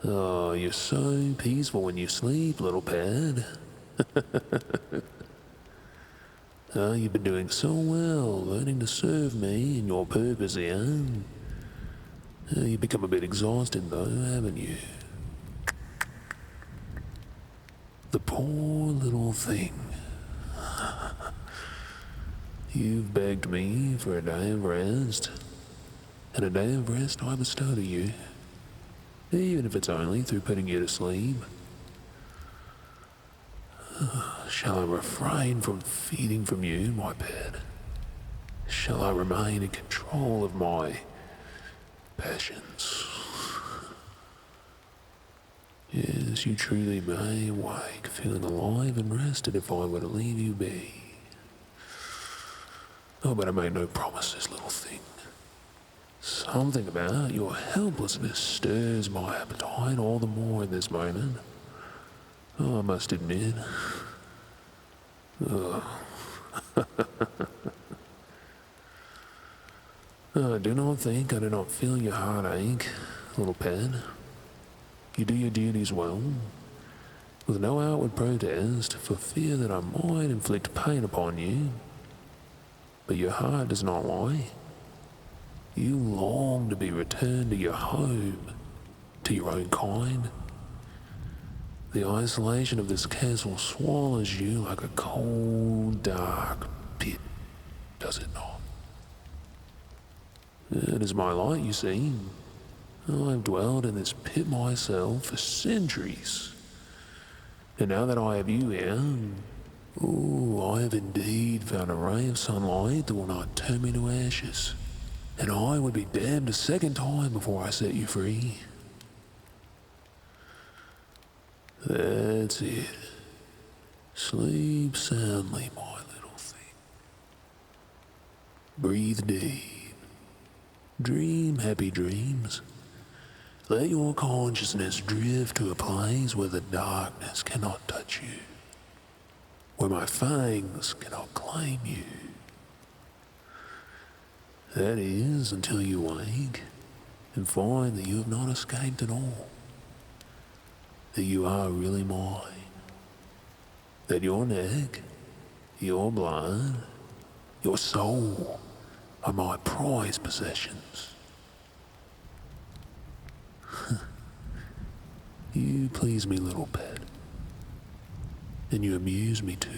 Oh, you're so peaceful when you sleep, little pet. Oh, you've been doing so well, learning to serve me and your purpose here. You've become a bit exhausted though, haven't you? The poor little thing. You've begged me for a day of rest, and a day of rest I bestow to you, even if it's only through putting you to sleep. Shall I refrain from feeding from you, my pet? Shall I remain in control of my passions? Yes, you truly may awake feeling alive and rested if I were to leave you be. Oh, but I made no promises, little thing. Something about your helplessness stirs my appetite all the more in this moment. Oh, I must admit. Oh. Do not think I do not feel your heartache, little pet. You do your duties well, with no outward protest, for fear that I might inflict pain upon you. But your heart does not lie. You long to be returned to your home, to your own kind. The isolation of this castle swallows you like a cold, dark pit, does it not? It is my light, you see. I've dwelled in this pit myself for centuries. And now that I have you here, I have indeed found a ray of sunlight that will not turn me to ashes. And I would be damned a second time before I set you free. That's it. Sleep soundly, my little thing. Breathe deep. Dream happy dreams. Let your consciousness drift to a place where the darkness cannot touch you, where my fangs cannot claim you. That is, until you wake and find that you have not escaped at all, that you are really mine, that your neck, your blood, your soul are my prized possessions. You please me, little pet, and you amuse me too.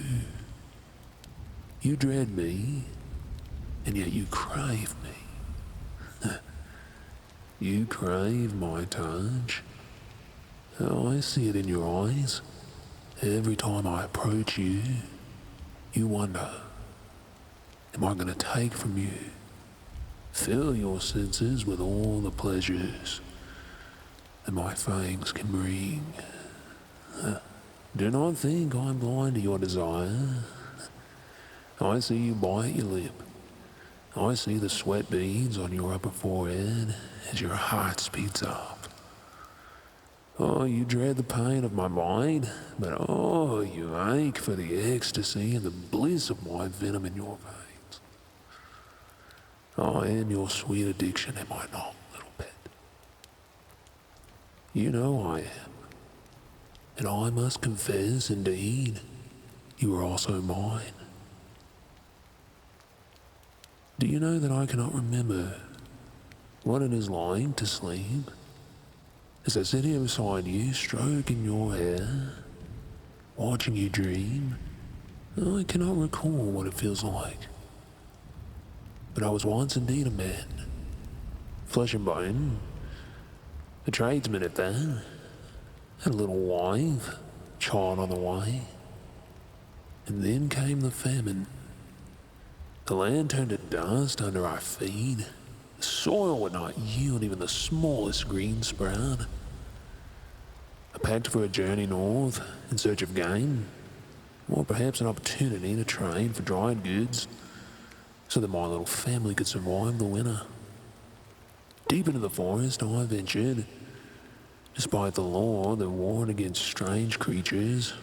You dread me, and yet you crave me. You crave my touch. Oh, I see it in your eyes. Every time I approach you, you wonder, am I going to take from you? Fill your senses with all the pleasures that my fangs can bring. Do not think I'm blind to your desire. I see you bite your lip. I see the sweat beads on your upper forehead as your heart speeds up. Oh, you dread the pain of my bite, but oh, you ache for the ecstasy and the bliss of my venom in your veins. I am your sweet addiction, am I not, little pet? You know I am. And I must confess, indeed, you are also mine. Do you know that I cannot remember what it is like to sleep? As I sit here beside you, stroking your hair, watching you dream, I cannot recall what it feels like. But I was once indeed a man, flesh and bone, a tradesman at that, had a little wife, child on the way. And then came the famine. The land turned to dust under our feet. The soil would not yield even the smallest green sprout. I packed for a journey north in search of game, or perhaps an opportunity to trade for dried goods, so that my little family could survive the winter. Deep into the forest I ventured, despite the law that warned against strange creatures,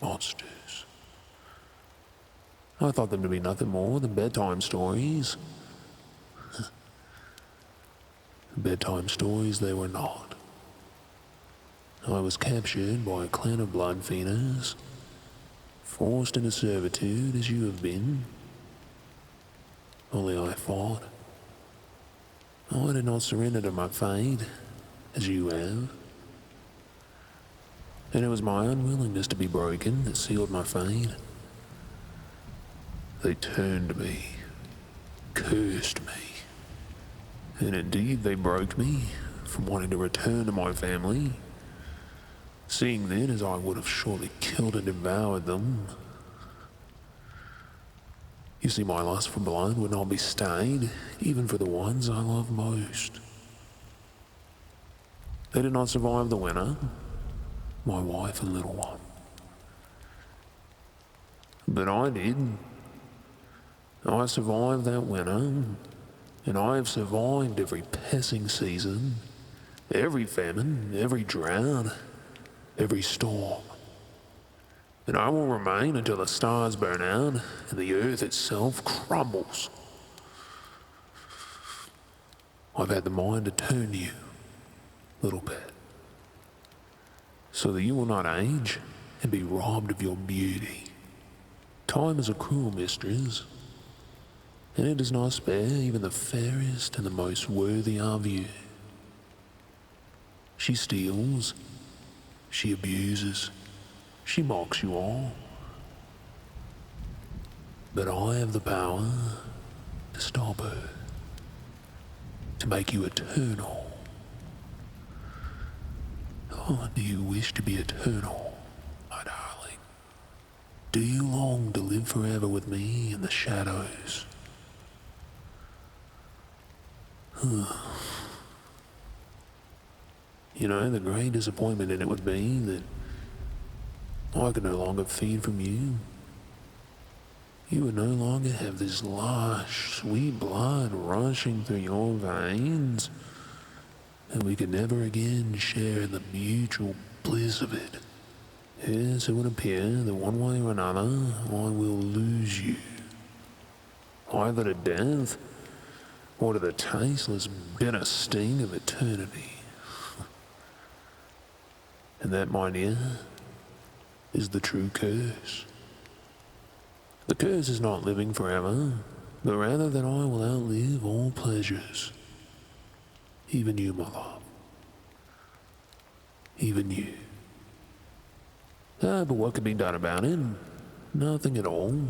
monsters. I thought them to be nothing more than bedtime stories. Bedtime stories they were not. I was captured by a clan of blood feeders, forced into servitude as you have been. Only I fought. I did not surrender to my fate, as you have. And it was my unwillingness to be broken that sealed my fate. They turned me, cursed me, and indeed they broke me from wanting to return to my family, seeing then as I would have surely killed and devoured them. You see, my lust for blood would not be stayed, even for the ones I love most. They did not survive the winter, my wife and little one. But I did. I survived that winter, and I have survived every passing season, every famine, every drought, every storm. And I will remain until the stars burn out and the earth itself crumbles. I've had the mind to turn you, little pet, so that you will not age and be robbed of your beauty. Time is a cruel mistress, and it does not spare even the fairest and the most worthy of you. She steals, she abuses, she mocks you all. But I have the power to stop her, to make you eternal. Oh, do you wish to be eternal, my darling? Do you long to live forever with me in the shadows? You know, the great disappointment in it would be that I could no longer feed from you. You would no longer have this lush, sweet blood rushing through your veins, and we could never again share in the mutual bliss of it. Yes, it would appear that one way or another I will lose you, either to death or to the tasteless, bitter sting of eternity. And that, my dear, is the true curse. The curse is not living forever, but rather that I will outlive all pleasures. Even you, my love. Even you. But what can be done about it? Nothing at all.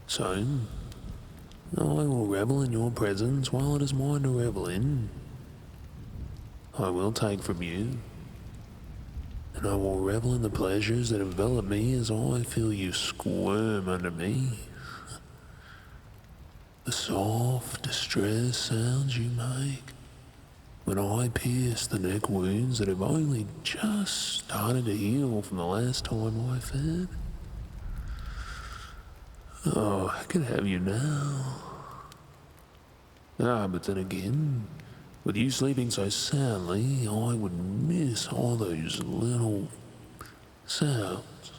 So, I will revel in your presence while it is mine to revel in. I will take from you, and I will revel in the pleasures that envelop me as I feel you squirm under me. The soft, distressed sounds you make when I pierce the neck wounds that have only just started to heal from the last time I fed. Oh, I could have you now. But then again, with you sleeping so soundly, I would miss all those little sounds,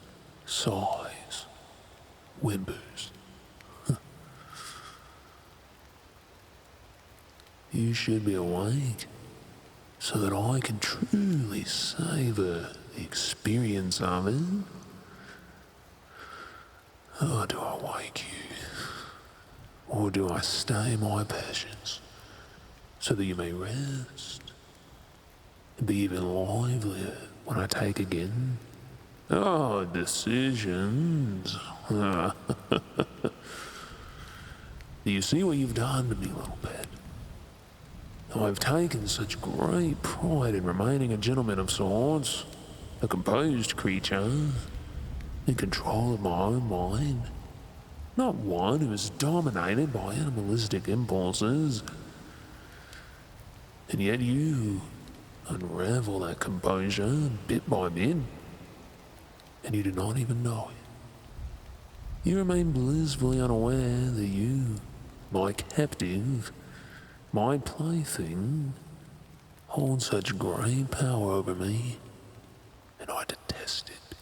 sighs, whimpers. You should be awake, so that I can truly savor the experience of it. Oh, do I wake you, or do I stay my passions, so that you may rest and be even livelier when I take again? Oh, decisions. Do you see what you've done to me, little pet? I've taken such great pride in remaining a gentleman of sorts, a composed creature, in control of my own mind, not one who is dominated by animalistic impulses. And yet you unravel that composure bit by bit, and you do not even know it. You remain blissfully unaware that you, my captive, my plaything, hold such great power over me, and I detest it.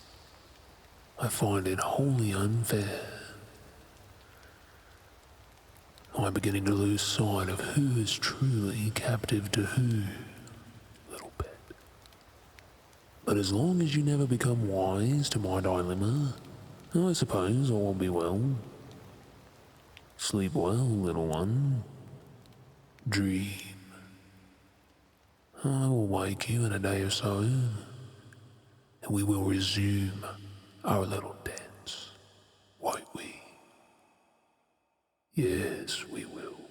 I find it wholly unfair. I'm beginning to lose sight of who is truly captive to who, little pet. But as long as you never become wise to my dilemma, I suppose all will be well. Sleep well, little one. Dream. I will wake you in a day or so, and we will resume our little dance, won't we? Yes, we will.